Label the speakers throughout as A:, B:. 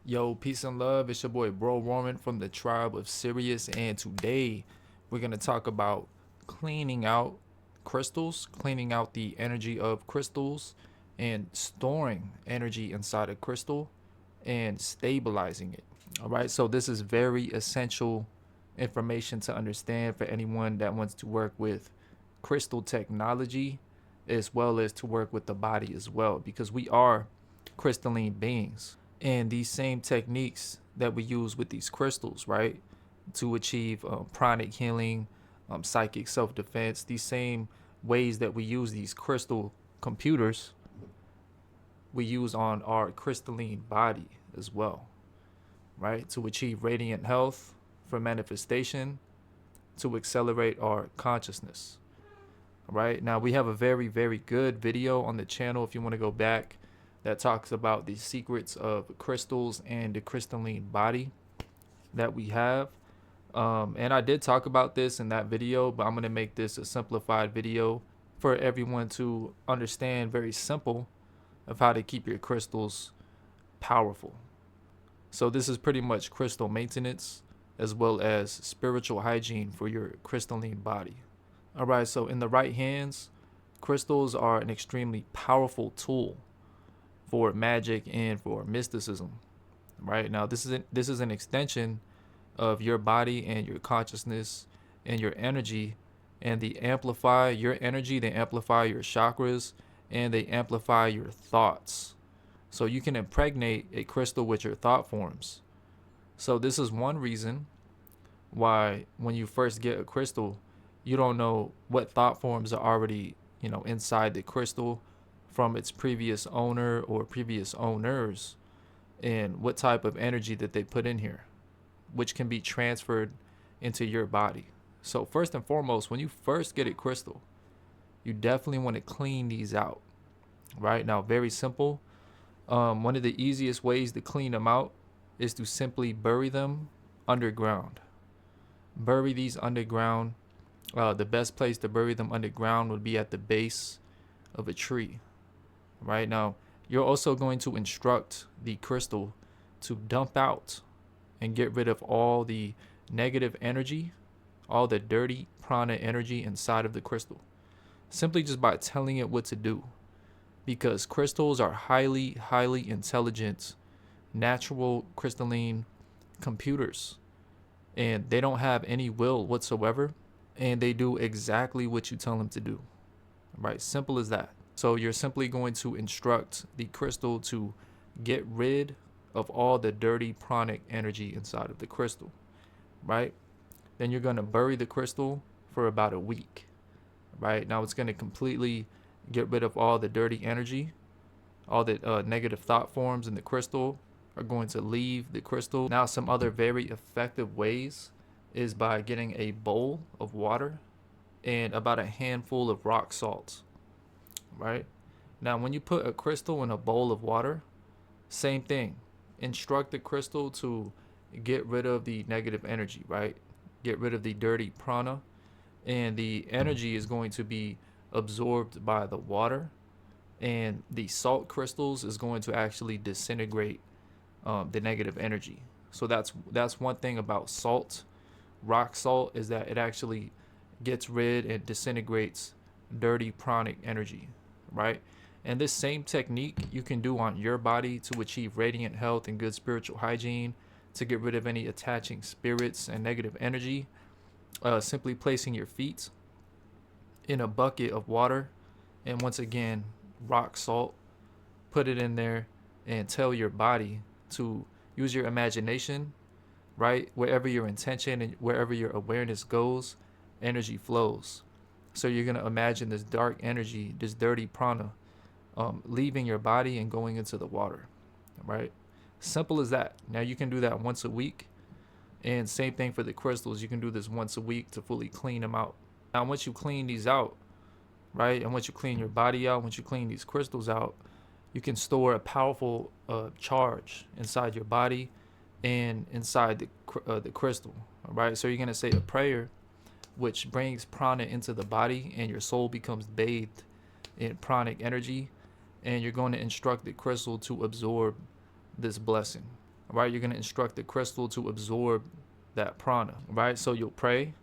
A: Yo, peace and love. It's your boy Bro Roman from the tribe of Sirius, and today we're gonna talk about cleaning out crystals, cleaning out the energy of crystals, and storing energy inside a crystal and stabilizing it. All right, so this is very essential information to understand for anyone that wants to work with crystal technology as well as to work with the body as well, because we are crystalline beings. And these same techniques that we use with these crystals, right, to achieve pranic healing, psychic self defense, these same ways that we use these crystal computers, we use on our crystalline body as well, right, to achieve radiant health, for manifestation, to accelerate our consciousness. Right now, we have a very, very good video on the channel if you want to go back that talks about the secrets of crystals and the crystalline body that we have. And I did talk about this in that video, but I'm going to make this a simplified video for everyone to understand, very simple, of how to keep your crystals powerful. So this is pretty much crystal maintenance as well as spiritual hygiene for your crystalline body. All right, so in the right hands, crystals are an extremely powerful tool for magic and for mysticism. Right now, this is an extension of your body and your consciousness and your energy, and they amplify your energy, they amplify your chakras, and they amplify your thoughts. So you can impregnate a crystal with your thought forms. So this is one reason why when you first get a crystal, you don't know what thought forms are already, inside the crystal from its previous owner or previous owners, and what type of energy that they put in here, which can be transferred into your body. So first and foremost, when you first get a crystal, you definitely want to clean these out. Right now, very simple. One of the easiest ways to clean them out is to simply bury them underground. Bury these underground. The best place to bury them underground would be at the base of a tree. Right now, you're also going to instruct the crystal to dump out and get rid of all the negative energy, all the dirty prana energy inside of the crystal, simply just by telling it what to do. Because crystals are highly, highly intelligent, natural crystalline computers, and they don't have any will whatsoever, and they do exactly what you tell them to do. Right? Simple as that. So you're simply going to instruct the crystal to get rid of all the dirty pranic energy inside of the crystal. Right? Then you're going to bury the crystal for about a week. Right? Now it's going to completely get rid of all the dirty energy. All the negative thought forms in the crystal are going to leave the crystal. Now, some other very effective ways is by getting a bowl of water and about a handful of rock salt. Right? Now, when you put a crystal in a bowl of water, same thing. Instruct the crystal to get rid of the negative energy, right? Get rid of the dirty prana, and the energy is going to be absorbed by the water, and the salt crystals is going to actually disintegrate the negative energy. So that's one thing about salt. Rock salt is that it actually gets rid and disintegrates dirty pranic energy, right? And this same technique you can do on your body to achieve radiant health and good spiritual hygiene, to get rid of any attaching spirits and negative energy. Simply placing your feet in a bucket of water, and once again, rock salt, put it in there, and tell your body to use your imagination, right? Wherever your intention and wherever your awareness goes, energy flows. So you're going to imagine this dark energy, this dirty prana, leaving your body and going into the water, right? Simple as that. Now you can do that once a week. And same thing for the crystals. You can do this once a week to fully clean them out. Now, once you clean these out, right, and once you clean your body out, once you clean these crystals out, you can store a powerful charge inside your body and inside the crystal. All right, so you're gonna say a prayer, which brings prana into the body, and your soul becomes bathed in pranic energy, and you're going to instruct the crystal to absorb this blessing. right? You're going to instruct the crystal to absorb that prana, right? So you'll pray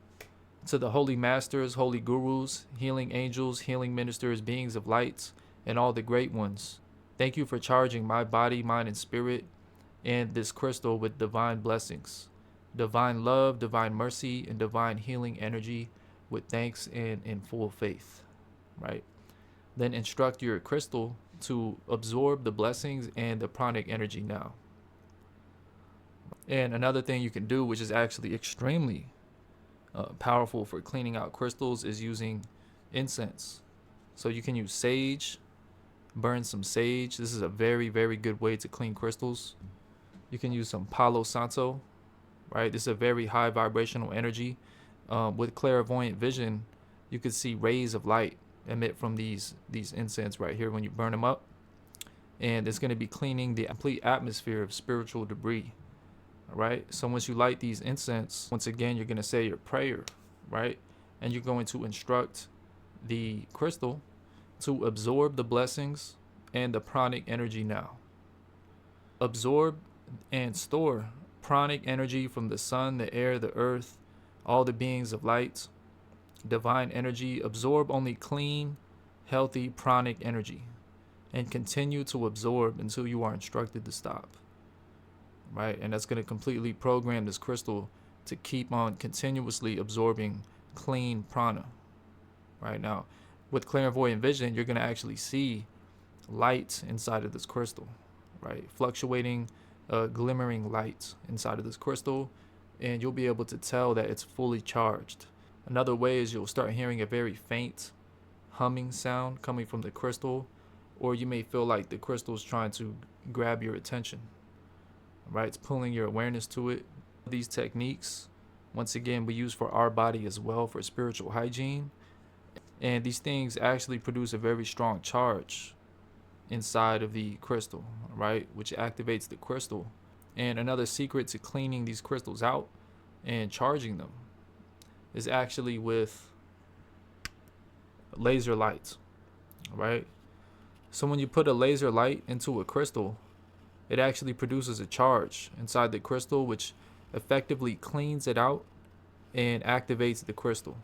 A: to the holy masters, holy gurus, healing angels, healing ministers, beings of light, and all the great ones. Thank you for charging my body, mind, and spirit and this crystal with divine blessings, divine love, divine mercy, and divine healing energy with thanks and in full faith, right? Then instruct your crystal to absorb the blessings and the pranic energy now. And another thing you can do, which is actually extremely powerful for cleaning out crystals, is using incense. So you can use sage, burn some sage. This is a very, very good way to clean crystals. You can use some Palo Santo, right? This is a very high vibrational energy. With clairvoyant vision, you could see rays of light emit from these incense right here when you burn them up. And it's going to be cleaning the complete atmosphere of spiritual debris. All right. So once you light these incense, once again, you're going to say your prayer, right? And you're going to instruct the crystal to absorb the blessings and the pranic energy now. Absorb and store pranic energy from the sun, the air, the earth, all the beings of light, divine energy. Absorb only clean, healthy pranic energy and continue to absorb until you are instructed to stop. Right? And that's going to completely program this crystal to keep on continuously absorbing clean prana. Right now, with clairvoyant vision, you're going to actually see light inside of this crystal, right? Fluctuating, glimmering light inside of this crystal, and you'll be able to tell that it's fully charged. Another way is you'll start hearing a very faint humming sound coming from the crystal, or you may feel like the crystal is trying to grab your attention. Right, it's pulling your awareness to it. These techniques, once again, we use for our body as well for spiritual hygiene. And these things actually produce a very strong charge inside of the crystal, right, which activates the crystal. And another secret to cleaning these crystals out and charging them is actually with laser lights, right? So when you put a laser light into a crystal, it actually produces a charge inside the crystal, which effectively cleans it out and activates the crystal.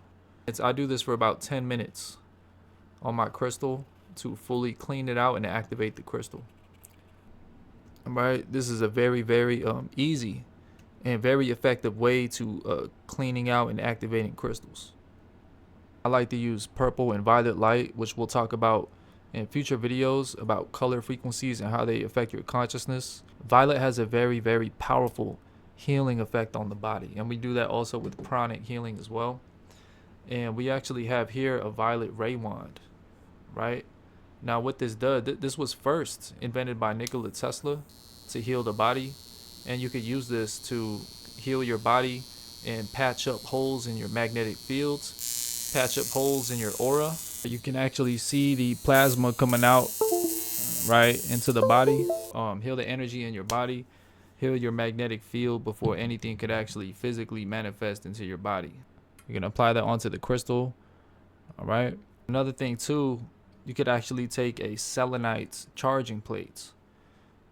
A: I do this for about 10 minutes on my crystal to fully clean it out and activate the crystal. All right, this is a very, very easy and very effective way to cleaning out and activating crystals. I like to use purple and violet light, which we'll talk about in future videos about color frequencies and how they affect your consciousness. Violet has a very, very powerful healing effect on the body, and we do that also with pranic healing as well. And we actually have here a violet ray wand, right? Now what this does, this was first invented by Nikola Tesla to heal the body, and you could use this to heal your body and patch up holes in your magnetic fields, patch up holes in your aura. You can actually see the plasma coming out right into the body. Heal the energy in your body, heal your magnetic field before anything could actually physically manifest into your body. You're gonna apply that onto the crystal. All right. Another thing too, you could actually take a selenite charging plate.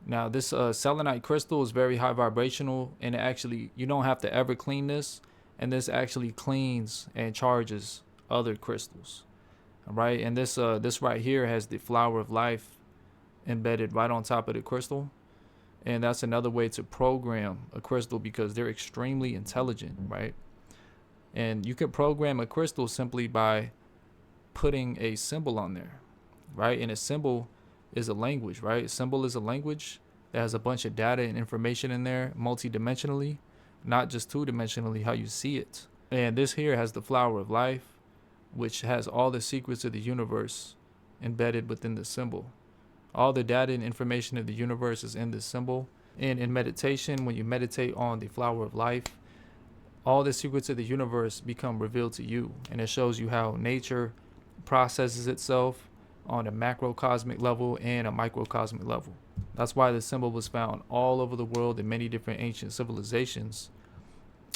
A: Now this selenite crystal is very high vibrational, and actually you don't have to ever clean this, and this actually cleans and charges other crystals. All right, and this right here has the flower of life embedded right on top of the crystal, and that's another way to program a crystal because they're extremely intelligent, right? And you can program a crystal simply by putting a symbol on there, right? And a symbol is a language, right? A symbol is a language that has a bunch of data and information in there multidimensionally, not just two-dimensionally how you see it. And this here has the flower of life, which has all the secrets of the universe embedded within the symbol. All the data and information of the universe is in this symbol. And in meditation, when you meditate on the flower of life, all the secrets of the universe become revealed to you. And it shows you how nature processes itself on a macrocosmic level and a microcosmic level. That's why the symbol was found all over the world in many different ancient civilizations.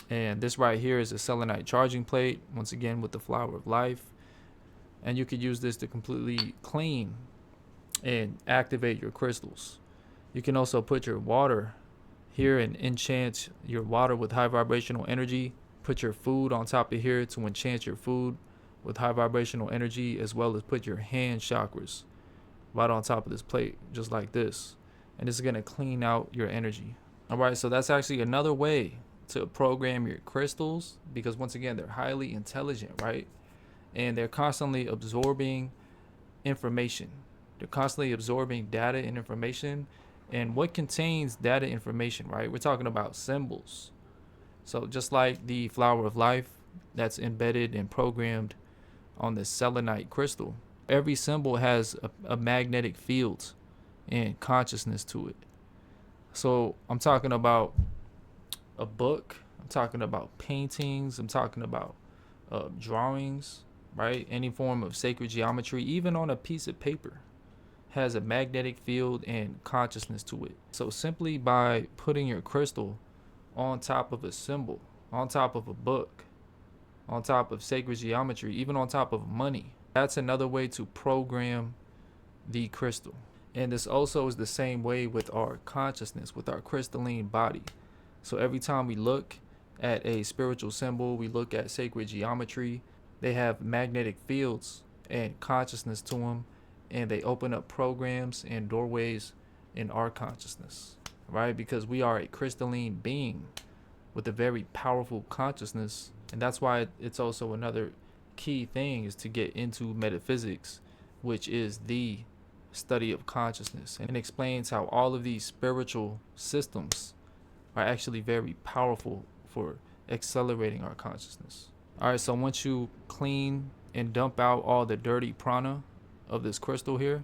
A: And this right here is a selenite charging plate, once again with the flower of life. And you could use this to completely clean and activate your crystals. You can also put your water here and enchant your water with high vibrational energy. Put your food on top of here to enchant your food with high vibrational energy, as well as put your hand chakras right on top of this plate, just like this. And this is going to clean out your energy. All right, so that's actually another way to program your crystals, because once again, they're highly intelligent, right? And they're constantly absorbing information. They're constantly absorbing data and information. And what contains data information, right? We're talking about symbols. So just like the flower of life that's embedded and programmed on the selenite crystal, every symbol has a magnetic field and consciousness to it. So I'm talking about a book, I'm talking about paintings, I'm talking about drawings, right? Any form of sacred geometry, even on a piece of paper, has a magnetic field and consciousness to it. So simply by putting your crystal on top of a symbol, on top of a book, on top of sacred geometry, even on top of money, that's another way to program the crystal. And this also is the same way with our consciousness, with our crystalline body. So every time we look at a spiritual symbol, we look at sacred geometry, they have magnetic fields and consciousness to them, and they open up programs and doorways in our consciousness, right? Because we are a crystalline being with a very powerful consciousness. And that's why it's also another key thing is to get into metaphysics, which is the study of consciousness, and explains how all of these spiritual systems are actually very powerful for accelerating our consciousness. All right, so once you clean and dump out all the dirty prana of this crystal here,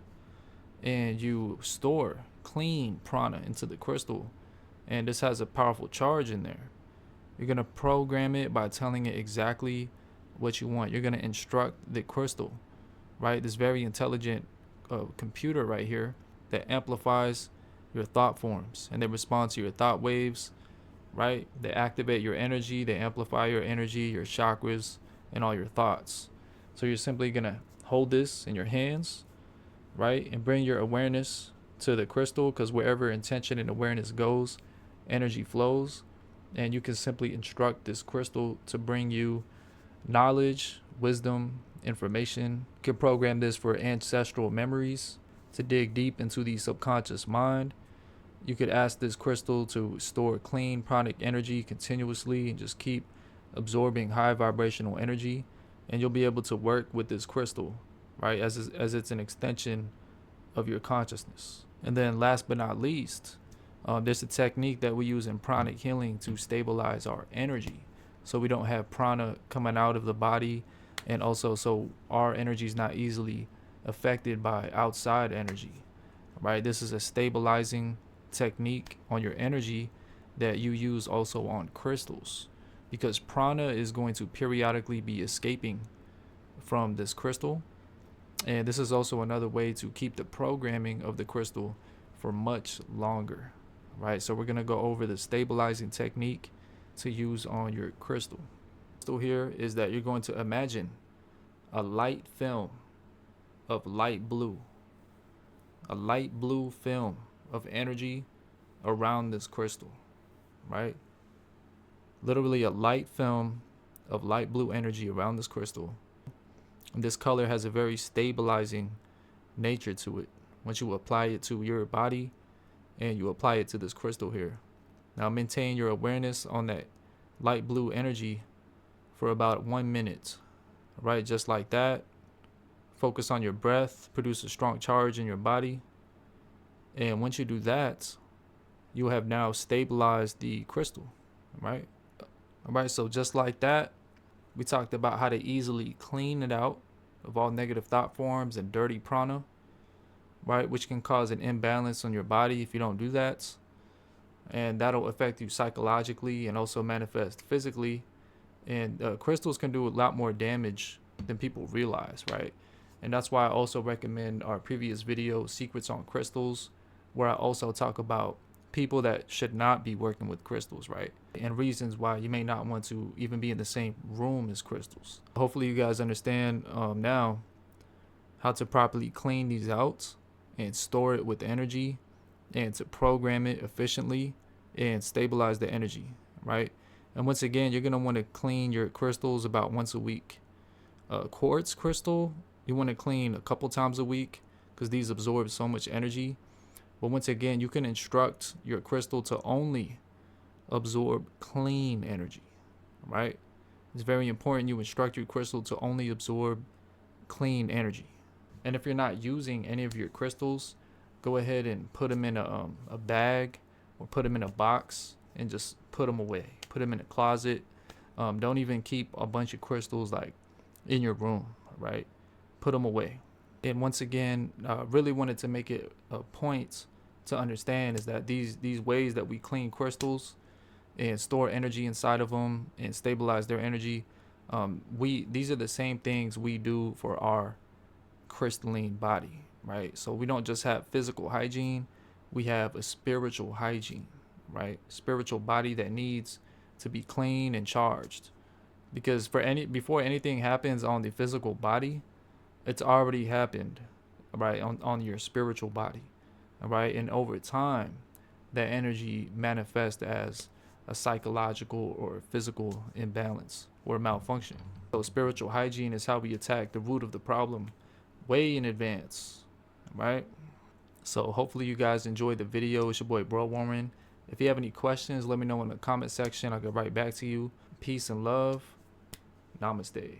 A: and you store clean prana into the crystal, and this has a powerful charge in there, you're going to program it by telling it exactly what you want. You're going to instruct the crystal, right? This very intelligent computer right here that amplifies your thought forms, and they respond to your thought waves, right? They activate your energy, they amplify your energy, your chakras, and all your thoughts. So you're simply going to hold this in your hands, right? And bring your awareness to the crystal, because wherever intention and awareness goes, energy flows. And you can simply instruct this crystal to bring you knowledge, wisdom, information. You can program this for ancestral memories, to dig deep into the subconscious mind. You could ask this crystal to store clean pranic energy continuously and just keep absorbing high vibrational energy, and you'll be able to work with this crystal, right, as it's an extension of your consciousness. And then last but not least, there's a technique that we use in pranic healing to stabilize our energy, so we don't have prana coming out of the body, and also so our energy is not easily affected by outside energy, right? This is a stabilizing technique on your energy that you use also on crystals, because prana is going to periodically be escaping from this crystal. And this is also another way to keep the programming of the crystal for much longer, right? So we're going to go over the stabilizing technique to use on your crystal. So here is that you're going to imagine a light film of light blue, a light blue film of energy around this crystal, right? Literally a light film of light blue energy around this crystal. And this color has a very stabilizing nature to it once you apply it to your body and you apply it to this crystal here. Now maintain your awareness on that light blue energy for about 1 minute, right? Just like that. Focus on your breath, produce a strong charge in your body. And once you do that, you have now stabilized the crystal, right? All right, so just like that, we talked about how to easily clean it out of all negative thought forms and dirty prana, right? Which can cause an imbalance on your body if you don't do that. And that'll affect you psychologically and also manifest physically. And crystals can do a lot more damage than people realize, right? And that's why I also recommend our previous video, Secrets on Crystals, where I also talk about people that should not be working with crystals, right? And reasons why you may not want to even be in the same room as crystals. Hopefully you guys understand now how to properly clean these out and store it with energy, and to program it efficiently and stabilize the energy, right? And once again, you're going to want to clean your crystals about once a week. Quartz crystal, you want to clean a couple times a week because these absorb so much energy. But once again, you can instruct your crystal to only absorb clean energy, right? It's very important you instruct your crystal to only absorb clean energy. And if you're not using any of your crystals, go ahead and put them in a bag or put them in a box and just put them away. Put them in a closet. Don't even keep a bunch of crystals like in your room, right? Put them away. And once again, really wanted to make it a point to understand is that these ways that we clean crystals and store energy inside of them and stabilize their energy, these are the same things we do for our crystalline body, right? So we don't just have physical hygiene, we have a spiritual hygiene, right? Spiritual body that needs to be clean and charged. Because before anything happens on the physical body, it's already happened, right, on your spiritual body, all right? And over time, that energy manifests as a psychological or physical imbalance or malfunction. So spiritual hygiene is how we attack the root of the problem way in advance, right? So hopefully you guys enjoyed the video. It's your boy Bro Warren. If you have any questions, let me know in the comment section. I'll get right back to you. Peace and love. Namaste.